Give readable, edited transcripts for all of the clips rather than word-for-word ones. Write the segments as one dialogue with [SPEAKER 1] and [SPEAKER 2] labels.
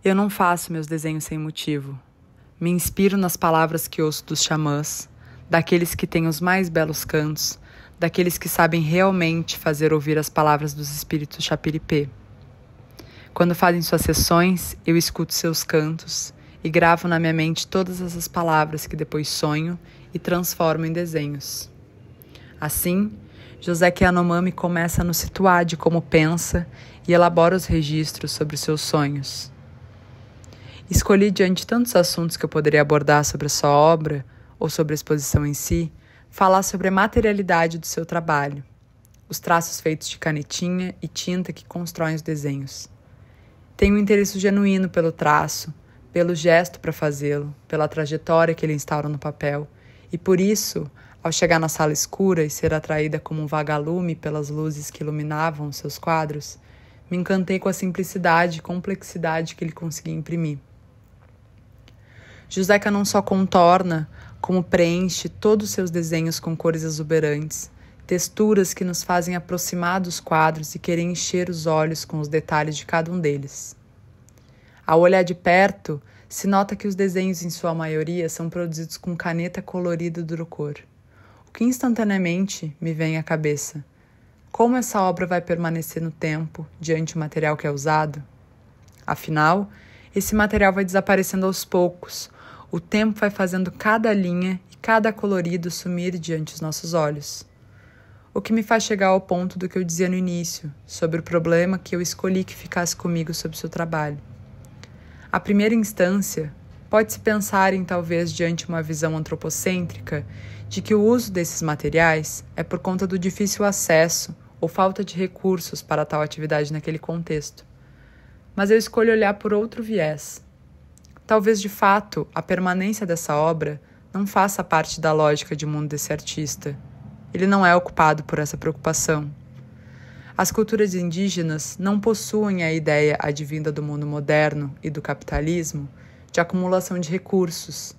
[SPEAKER 1] Eu não faço meus desenhos sem motivo. Me inspiro nas palavras que ouço dos xamãs, daqueles que têm os mais belos cantos, daqueles que sabem realmente fazer ouvir as palavras dos espíritos chapiripê. Quando fazem suas sessões, eu escuto seus cantos e gravo na minha mente todas essas palavras que depois sonho e transformo em desenhos. Assim, José Yanomami começa a nos situar de como pensa e elabora os registros sobre os seus sonhos. Escolhi, diante de tantos assuntos que eu poderia abordar sobre a sua obra, ou sobre a exposição em si, falar sobre a materialidade do seu trabalho, os traços feitos de canetinha e tinta que constroem os desenhos. Tenho um interesse genuíno pelo traço, pelo gesto para fazê-lo, pela trajetória que ele instaura no papel, e por isso, ao chegar na sala escura e ser atraída como um vagalume pelas luzes que iluminavam os seus quadros, me encantei com a simplicidade e complexidade que ele conseguia imprimir. Joseca não só contorna, como preenche todos os seus desenhos com cores exuberantes, texturas que nos fazem aproximar dos quadros e querer encher os olhos com os detalhes de cada um deles. Ao olhar de perto, se nota que os desenhos, em sua maioria, são produzidos com caneta colorida Durocore. O que instantaneamente me vem à cabeça: como essa obra vai permanecer no tempo, diante do material que é usado? Afinal, esse material vai desaparecendo aos poucos. O tempo vai fazendo cada linha e cada colorido sumir diante dos nossos olhos. O que me faz chegar ao ponto do que eu dizia no início, sobre o problema que eu escolhi que ficasse comigo sobre o seu trabalho. À primeira instância, pode-se pensar em talvez diante de uma visão antropocêntrica de que o uso desses materiais é por conta do difícil acesso ou falta de recursos para tal atividade naquele contexto. Mas eu escolho olhar por outro viés. Talvez, de fato, a permanência dessa obra não faça parte da lógica de mundo desse artista. Ele não é ocupado por essa preocupação. As culturas indígenas não possuem a ideia advinda do mundo moderno e do capitalismo de acumulação de recursos.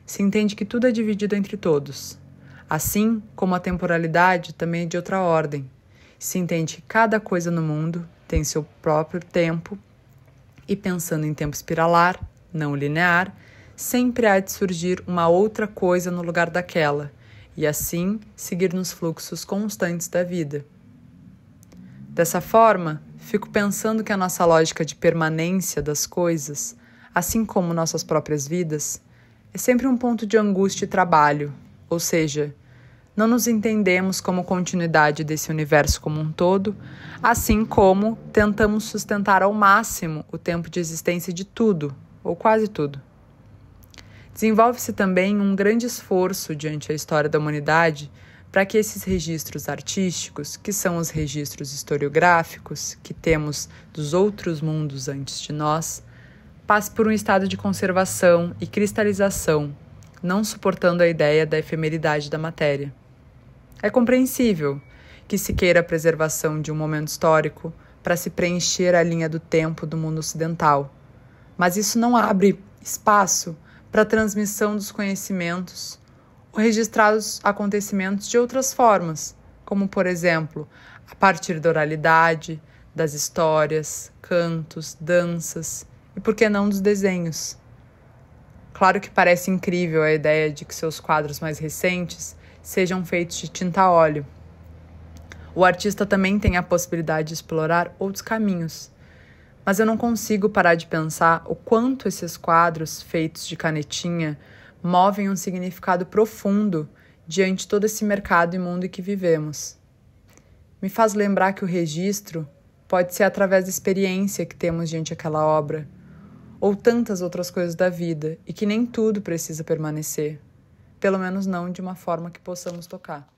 [SPEAKER 1] Se entende que tudo é dividido entre todos. Assim como a temporalidade também é de outra ordem. Se entende que cada coisa no mundo tem seu próprio tempo e, pensando em tempo espiralar, não linear, sempre há de surgir uma outra coisa no lugar daquela, e assim seguir nos fluxos constantes da vida. Dessa forma, fico pensando que a nossa lógica de permanência das coisas, assim como nossas próprias vidas, é sempre um ponto de angústia e trabalho, ou seja, não nos entendemos como continuidade desse universo como um todo, assim como tentamos sustentar ao máximo o tempo de existência de tudo, ou quase tudo. Desenvolve-se também um grande esforço diante da história da humanidade para que esses registros artísticos, que são os registros historiográficos que temos dos outros mundos antes de nós, passe por um estado de conservação e cristalização, não suportando a ideia da efemeridade da matéria. É compreensível que se queira a preservação de um momento histórico para se preencher a linha do tempo do mundo ocidental, mas isso não abre espaço para a transmissão dos conhecimentos ou registrar os acontecimentos de outras formas, como, por exemplo, a partir da oralidade, das histórias, cantos, danças e, por que não, dos desenhos. Claro que parece incrível a ideia de que seus quadros mais recentes sejam feitos de tinta a óleo. O artista também tem a possibilidade de explorar outros caminhos, mas eu não consigo parar de pensar o quanto esses quadros feitos de canetinha movem um significado profundo diante de todo esse mercado e mundo em que vivemos. Me faz lembrar que o registro pode ser através da experiência que temos diante daquela obra, ou tantas outras coisas da vida, e que nem tudo precisa permanecer, pelo menos não de uma forma que possamos tocar.